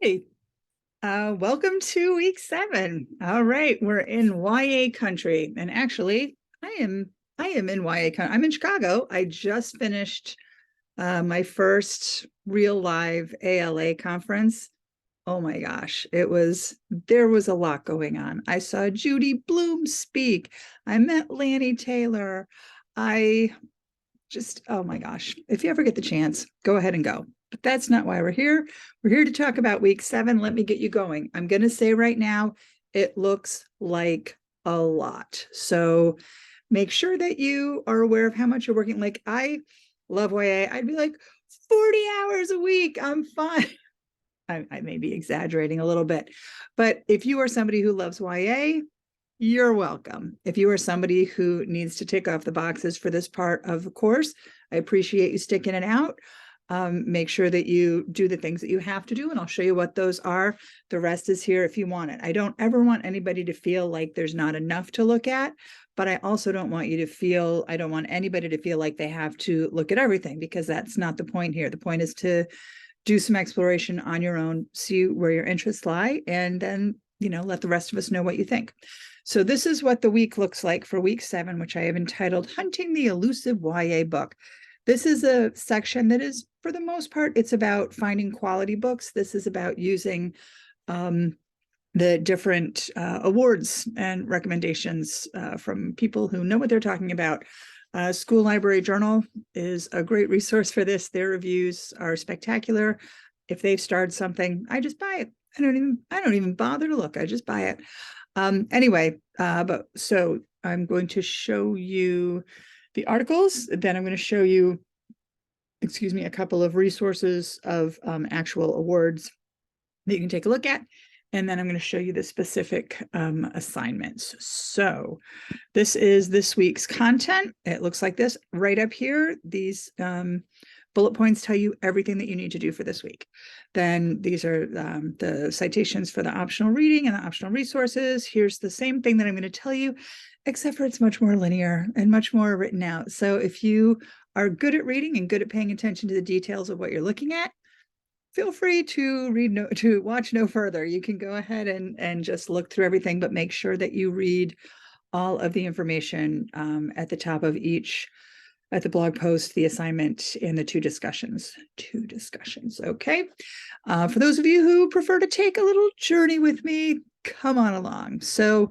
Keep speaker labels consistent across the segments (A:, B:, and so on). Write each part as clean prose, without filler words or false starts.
A: Hey, welcome to week 7. All right, we're in YA country, and actually, I am in YA country. I'm in Chicago. I just finished my first real live ALA conference. Oh my gosh, there was a lot going on. I saw Judy Bloom speak. I met Lanny Taylor. I oh my gosh, if you ever get the chance, go ahead and go. But that's not why we're here. We're here to talk about week 7. Let me get you going. I'm going to say right now, it looks like a lot. So make sure that you are aware of how much you're working. Like, I love YA. I'd be like 40 hours a week. I'm fine. I may be exaggerating a little bit, but if you are somebody who loves YA, you're welcome. If you are somebody who needs to tick off the boxes for this part of the course, I appreciate you sticking it out. Make sure that you do the things that you have to do, and I'll show you what those are. The rest is here if you want it. I don't ever want anybody to feel like there's not enough to look at, but I also don't want I don't want anybody to feel like they have to look at everything, because that's not the point here. The point is to do some exploration on your own, see where your interests lie, and then, let the rest of us know what you think. So this is what the week looks like for week 7, which I have entitled Hunting the Elusive YA Book. This is a section that is, for the most part, it's about finding quality books. This is about using the different awards and recommendations from people who know what they're talking about. School Library Journal is a great resource for this. Their reviews are spectacular. If they've starred something, I just buy it. I don't even bother to look. I just buy it. Anyway, but so I'm going to show you the articles. Then I'm going to show you, a couple of resources of actual awards that you can take a look at. And then I'm going to show you the specific assignments. So this is this week's content. It looks like this right up here. These bullet points tell you everything that you need to do for this week. Then these are the citations for the optional reading and the optional resources. Here's the same thing that I'm going to tell you, except for it's much more linear and much more written out. So if you are good at reading and good at paying attention to the details of what you're looking at, feel free to watch no further. You can go ahead and just look through everything, but make sure that you read all of the information at the top of each, at the blog post, the assignment, and the two discussions. Okay. For those of you who prefer to take a little journey with me, come on along. So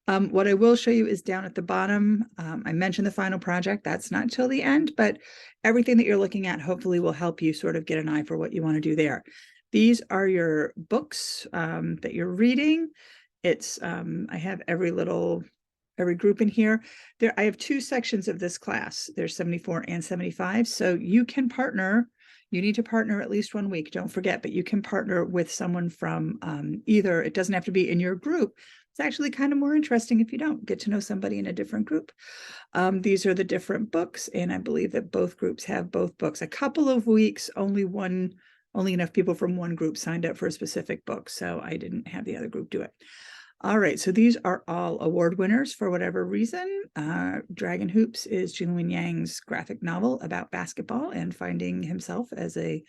A: what I will show you is down at the bottom. I mentioned the final project. That's not till the end, but everything that you're looking at hopefully will help you sort of get an eye for what you want to do there. These are your books that you're reading. It's I have every group in here. I have 2 sections of this class. There's 74 and 75. So you can partner. You need to partner at least 1 week. Don't forget, but you can partner with someone from either. It doesn't have to be in your group. It's actually kind of more interesting if you don't get to know somebody in a different group. These are the different books, and I believe that both groups have both books. A couple of weeks, only enough people from one group signed up for a specific book, so I didn't have the other group do it. All right, so these are all award winners for whatever reason. Dragon Hoops is Julian Yang's graphic novel about basketball and finding himself as a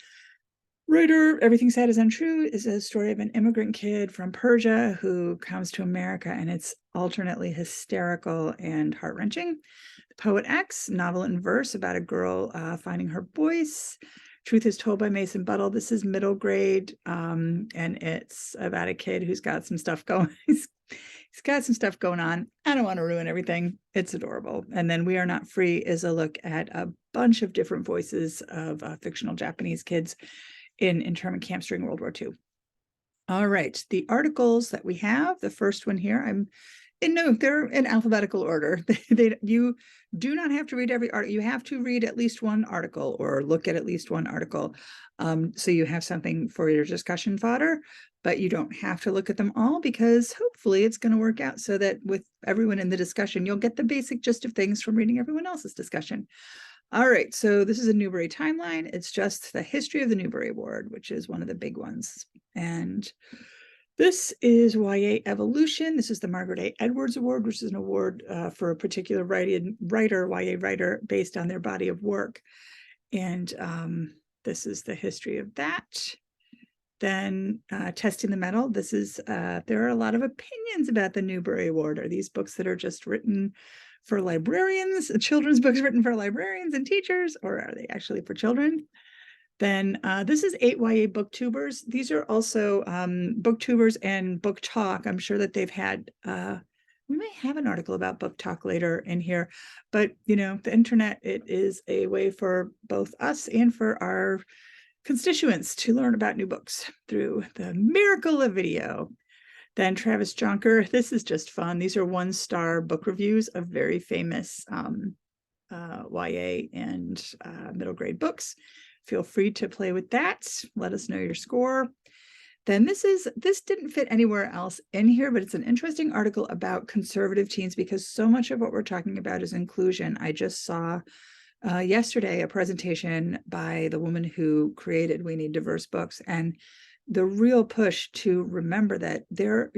A: writer. Everything Said is Untrue is a story of an immigrant kid from Persia who comes to America, and it's alternately hysterical and heart-wrenching. The Poet X, novel in verse about a girl finding her voice. Truth is Told by Mason Buttle. This is middle grade, and it's about a kid who's got some stuff going. He's got some stuff going on. I don't want to ruin everything. It's adorable. And then We Are Not Free is a look at a bunch of different voices of fictional Japanese kids in internment camps during World War II. All right, the articles that we have, the first one here, they're in alphabetical order. You do not have to read every article. You have to read at least one article or look at least one article. So you have something for your discussion fodder, but you don't have to look at them all, because hopefully it's going to work out so that with everyone in the discussion, you'll get the basic gist of things from reading everyone else's discussion. All right, so this is a Newbery timeline. It's just the history of the Newbery Award, which is one of the big ones. And this is YA Evolution. This is the Margaret A. Edwards Award, which is an award for a particular YA writer based on their body of work. And this is the history of that. Then Testing the Metal. This is, there are a lot of opinions about the Newbery Award. Are these books that are just written for librarians, children's books written for librarians and teachers, or are they actually for children? Then this is 8 YA booktubers. These are also booktubers and book talk. I'm sure that they've had, we may have an article about book talk later in here, but the internet, it is a way for both us and for our constituents to learn about new books through the miracle of video. Then Travis Jonker, this is just fun. These are 1-star book reviews of very famous YA and middle grade books. Feel free to play with that. Let us know your score. Then this didn't fit anywhere else in here, but it's an interesting article about conservative teens because so much of what we're talking about is inclusion. I just saw yesterday a presentation by the woman who created We Need Diverse Books, and the real push to remember that there,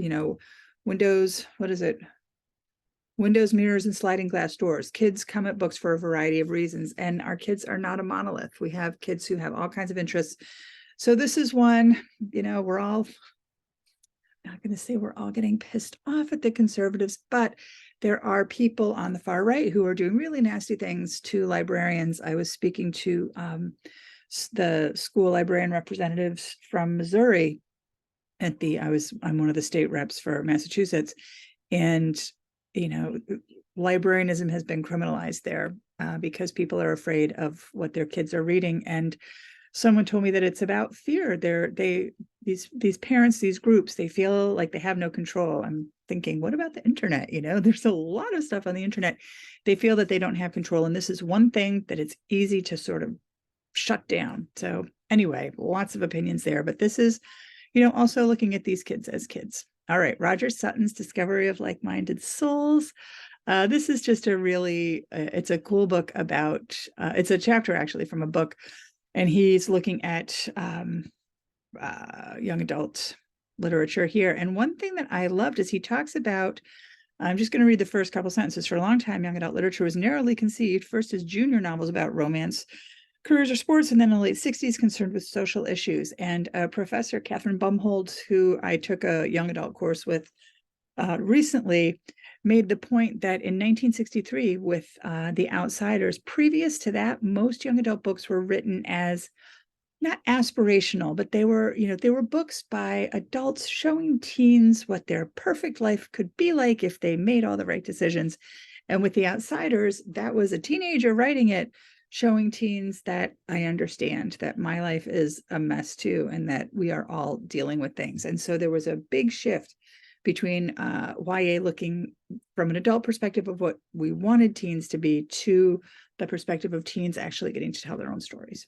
A: Windows, what is it? Windows, mirrors, and sliding glass doors. Kids come at books for a variety of reasons, and our kids are not a monolith. We have kids who have all kinds of interests. So this is one, we're all, I'm not going to say we're all getting pissed off at the conservatives, but there are people on the far right who are doing really nasty things to librarians. I was speaking to the school librarian representatives from Missouri I'm one of the state reps for Massachusetts, and librarianism has been criminalized there because people are afraid of what their kids are reading. And someone told me that it's about fear. These parents, these groups, they feel like they have no control. I'm thinking, what about the internet? There's a lot of stuff on the internet. They feel that they don't have control. And this is one thing that it's easy to sort of shut down. So anyway, lots of opinions there, but this is, also looking at these kids as kids. All right, Roger Sutton's Discovery of Like-Minded Souls. This is just it's a cool book about, it's a chapter actually from a book, and he's looking at young adult literature here. And one thing that I loved is he talks about, I'm just going to read the first couple sentences. For a long time, young adult literature was narrowly conceived, first as junior novels about romance, careers, or sports, and then in the late 60s concerned with social issues. And Professor Catherine Bumholtz, who I took a young adult course with recently, made the point that in 1963 with The Outsiders, previous to that, most young adult books were written as not aspirational, but they were books by adults showing teens what their perfect life could be like if they made all the right decisions. And with The Outsiders, that was a teenager writing it, showing teens that I understand that my life is a mess too, and that we are all dealing with things. And so there was a big shift between YA looking from an adult perspective of what we wanted teens to be to the perspective of teens actually getting to tell their own stories.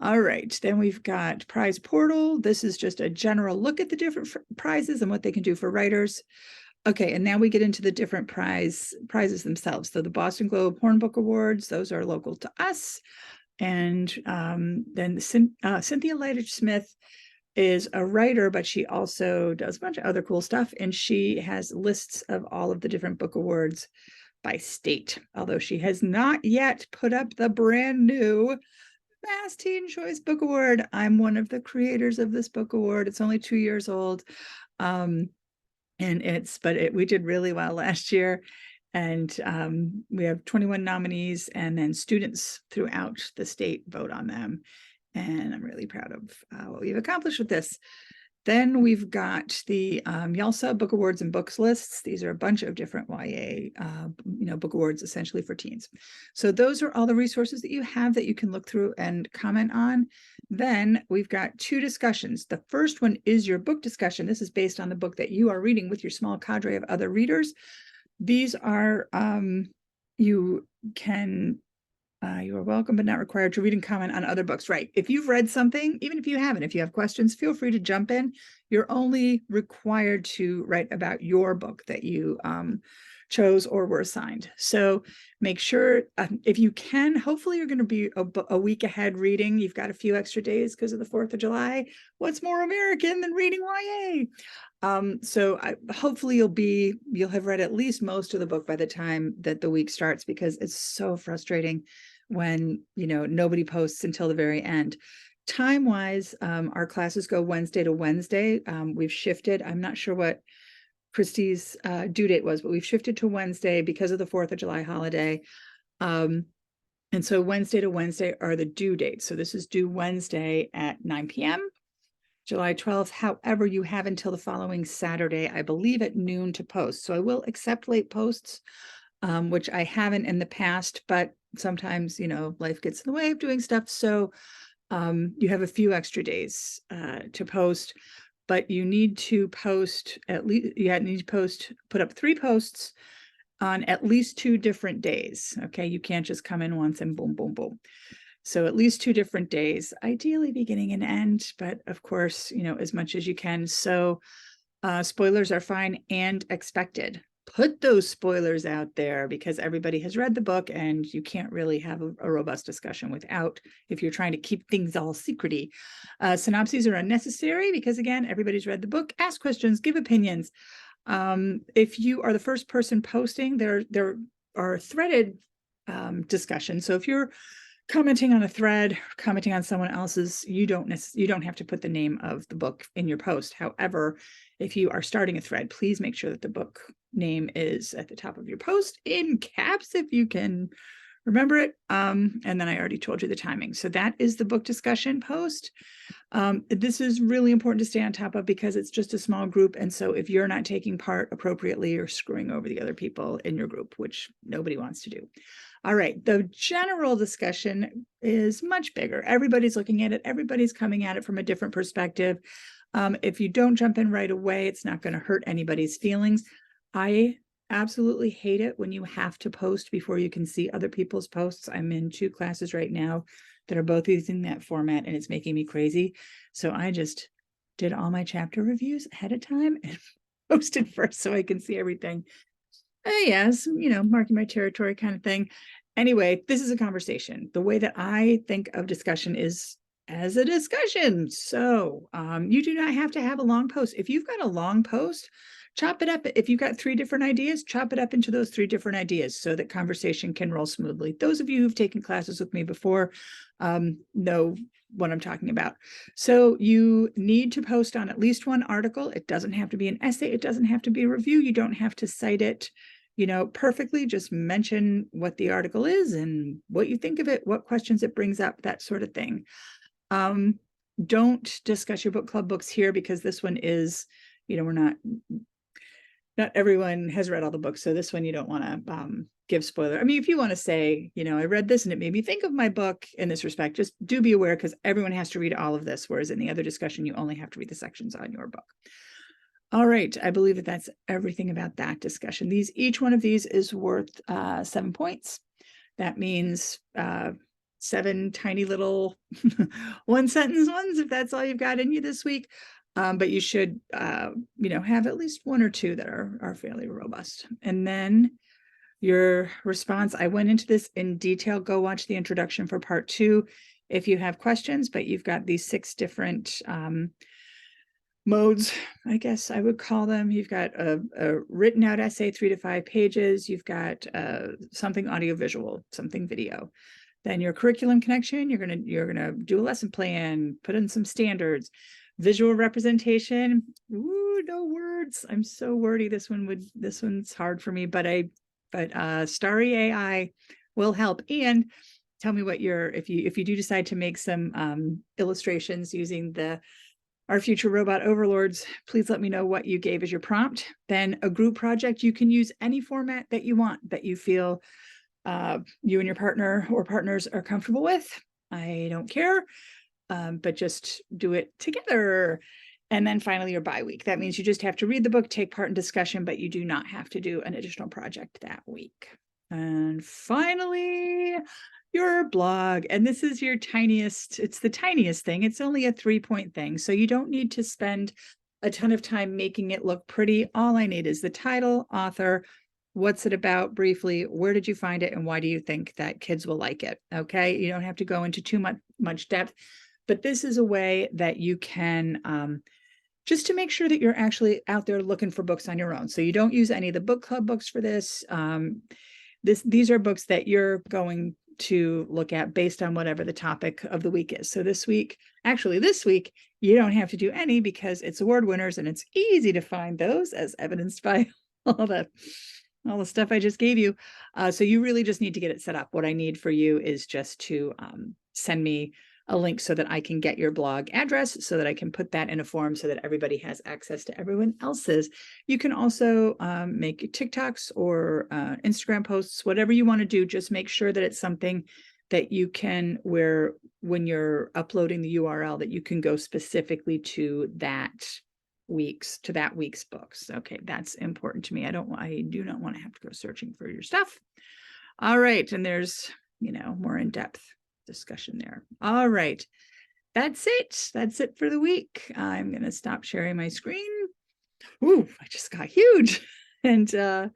A: All right, then we've got Prize Portal. This is just a general look at the different prizes and what they can do for writers. Okay, and now we get into the different prizes themselves. So the Boston Globe Horn Book Awards, those are local to us. And then Cynthia Leitich-Smith is a writer, but she also does a bunch of other cool stuff. And she has lists of all of the different book awards by state, although she has not yet put up the brand new Mass Teen Choice Book Award. I'm one of the creators of this book award. It's only 2 years old. We did really well last year, and we have 21 nominees, and then students throughout the state vote on them, and I'm really proud of what we've accomplished with this. Then we've got the YALSA Book Awards and Books lists. These are a bunch of different YA book awards essentially for teens. So those are all the resources that you have that you can look through and comment on. Then we've got 2 discussions. The first one is your book discussion. This is based on the book that you are reading with your small cadre of other readers. These are, you are welcome but not required to read and comment on other books. Right. If you've read something, even if you haven't, if you have questions, feel free to jump in. You're only required to write about your book that you chose or were assigned. So make sure, if you can, hopefully you're going to be a week ahead reading. You've got a few extra days because of the 4th of July. What's more American than reading YA? Hopefully you'll have read at least most of the book by the time that the week starts, because it's so frustrating when nobody posts until the very end. time-wise, our classes go Wednesday to Wednesday. We've shifted. I'm not sure what Christy's due date was, but we've shifted to Wednesday because of the 4th of July holiday. And so Wednesday to Wednesday are the due dates. So this is due Wednesday at 9 p.m., July 12th. However, you have until the following Saturday, I believe at noon, to post. So I will accept late posts, which I haven't in the past, but sometimes, life gets in the way of doing stuff. So you have a few extra days to post, but you need to post put up 3 posts on at least 2 different days. Okay, you can't just come in once and boom, boom, boom. So at least 2 different days, ideally beginning and end, but of course, as much as you can. So spoilers are fine and expected. Put those spoilers out there because everybody has read the book and you can't really have a robust discussion without, if you're trying to keep things all secrety. Synopses are unnecessary because, again, everybody's read the book. Ask questions, give opinions. If you are the first person posting, there are threaded discussions. So if you're commenting on a thread, commenting on someone else's, you don't have to put the name of the book in your post. However, if you are starting a thread, please make sure that the book name is at the top of your post in caps if you can remember it. And then I already told you the timing. So that is the book discussion post. This is really important to stay on top of because it's just a small group. And so if you're not taking part appropriately, you're screwing over the other people in your group, which nobody wants to do. All right. The general discussion is much bigger. Everybody's looking at it. Everybody's coming at it from a different perspective. If you don't jump in right away, it's not going to hurt anybody's feelings. I absolutely hate it when you have to post before you can see other people's posts. I'm in 2 classes right now that are both using that format, and it's making me crazy. So I just did all my chapter reviews ahead of time and posted first so I can see everything. Yes, marking my territory kind of thing. Anyway, this is a conversation. The way that I think of discussion is as a discussion. So you do not have to have a long post. If you've got a long post, chop it up. If you've got 3 different ideas, chop it up into those 3 different ideas so that conversation can roll smoothly. Those of you who've taken classes with me before know what I'm talking about. So you need to post on at least 1 article. It doesn't have to be an essay. It doesn't have to be a review. You don't have to cite it, perfectly. Just mention what the article is and what you think of it, what questions it brings up, that sort of thing. Don't discuss your book club books here because this one is, we're not everyone has read all the books. So this one, you don't want to give spoiler. I mean, if you want to say, I read this and it made me think of my book in this respect, just do be aware because everyone has to read all of this. Whereas in the other discussion, you only have to read the sections on your book. All right. I believe that that's everything about that discussion. Each one of these is worth 7 points. That means 7 tiny little 1-sentence ones, if that's all you've got in you this week. But you should, have at least 1 or 2 that are fairly robust. And then your response, I went into this in detail. Go watch the introduction for part 2 if you have questions, but you've got these 6 different modes, I guess I would call them. You've got a written out essay, 3 to 5 pages. You've got something audiovisual, something video. Then your curriculum connection, you're gonna do a lesson plan, put in some standards. Visual representation. Ooh, no words. I'm so wordy. This one's hard for me, but Starry AI will help. And tell me what if you do decide to make some illustrations using our future robot overlords, please let me know what you gave as your prompt. Then a group project, you can use any format that you want, that you feel you and your partner or partners are comfortable with. I don't care, but just do it together. And then finally, your bye week. That means you just have to read the book, take part in discussion, but you do not have to do an additional project that week. And finally, your blog. And this is it's the tiniest thing. It's only a 3-point thing. So you don't need to spend a ton of time making it look pretty. All I need is the title, author, what's it about briefly, where did you find it, and why do you think that kids will like it? Okay, you don't have to go into too much depth, but this is a way that you can just to make sure that you're actually out there looking for books on your own. So you don't use any of the book club books for this. These are books that you're going to look at based on whatever the topic of the week is. So this week, you don't have to do any because it's award winners and it's easy to find those, as evidenced by all the stuff I just gave you. So you really just need to get it set up. What I need for you is just to send me a link so that I can get your blog address so that I can put that in a form so that everybody has access to everyone else's. You can also make TikToks or Instagram posts, whatever you want to do. Just make sure that it's something that you can, where when you're uploading the URL, that you can go specifically to that week's books. Okay, that's important to me. I do not want to have to go searching for your stuff. All right, and there's more in-depth discussion there. All right, that's it for the week. I'm gonna stop sharing my screen. Ooh, I just got huge. And I'm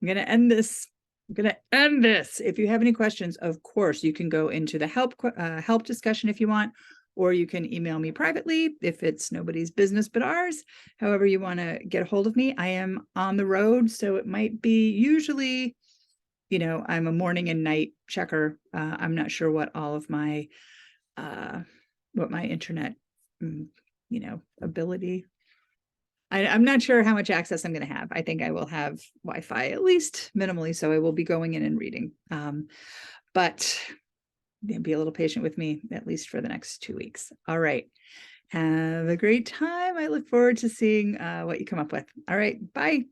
A: gonna end this. If you have any questions, of course you can go into the help discussion if you want, or you can email me privately if it's nobody's business but ours. However you want to get a hold of me. I am on the road, so it might be usually, I'm a morning and night checker. I'm not sure what all of my internet ability. I'm not sure how much access I'm going to have. I think I will have Wi-Fi, at least minimally, so I will be going in and reading. But be a little patient with me, at least for the next 2 weeks. All right. Have a great time. I look forward to seeing what you come up with. All right. Bye.